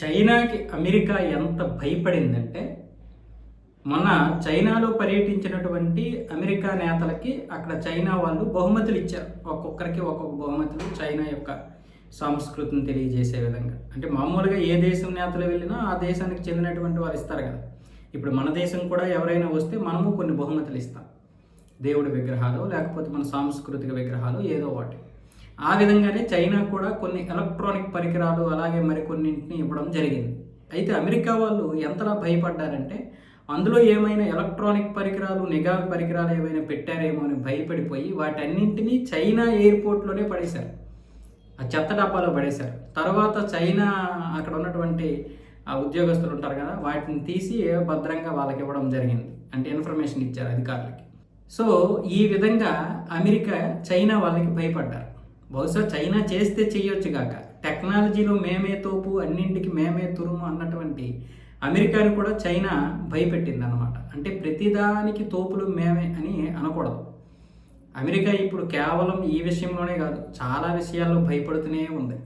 చైనాకి అమెరికా ఎంత భయపడిందంటే, మొన్న చైనాలో పర్యటించినటువంటి అమెరికా నేతలకి అక్కడ చైనా వాళ్ళు బహుమతులు ఇచ్చారు. ఒక్కొక్కరికి ఒక్కొక్క బహుమతులు చైనా యొక్క సంస్కృతిని తెలియజేసే విధంగా. అంటే మామూలుగా ఏ దేశం నేతలు వెళ్ళినా ఆ దేశానికి చెందినటువంటి వారు ఇస్తారు కదా. ఇప్పుడు మన దేశం కూడా ఎవరైనా వస్తే మనము కొన్ని బహుమతులు ఇస్తాం. దేవుడి విగ్రహాలు, లేకపోతే మన సాంస్కృతిక విగ్రహాలు ఏదో ఒకటి. ఆ విధంగానే చైనా కూడా కొన్ని ఎలక్ట్రానిక్ పరికరాలు అలాగే మరికొన్నింటిని ఇవ్వడం జరిగింది. అయితే అమెరికా వాళ్ళు ఎంతలా భయపడ్డారంటే, అందులో ఏమైనా ఎలక్ట్రానిక్ పరికరాలు, నిఘా పరికరాలు ఏమైనా పెట్టారేమో అని భయపడిపోయి వాటన్నింటినీ చైనా ఎయిర్పోర్ట్లోనే పడేశారు. ఆ చెత్త డబ్బాలో పడేశారు. తర్వాత చైనా అక్కడ ఉన్నటువంటి ఉద్యోగస్తులు ఉంటారు కదా, వాటిని తీసి భద్రంగా వాళ్ళకి ఇవ్వడం జరిగింది. అంటే ఇన్ఫర్మేషన్ ఇచ్చారు అధికారులకి. సో ఈ విధంగా అమెరికా చైనా వాళ్ళకి భయపడ్డారు. బహుశా చైనా చేస్తే చేయొచ్చు కాక, టెక్నాలజీలో మేమే తోపు, అన్నింటికి మేమే తురుము అన్నటువంటి అమెరికాని కూడా చైనా భయపెట్టింది అనమాట. అంటే ప్రతిదానికి తోపులు మేమే అని అనకూడదు. అమెరికా ఇప్పుడు కేవలం ఈ విషయంలోనే కాదు, చాలా విషయాల్లో భయపడుతూనే ఉంది.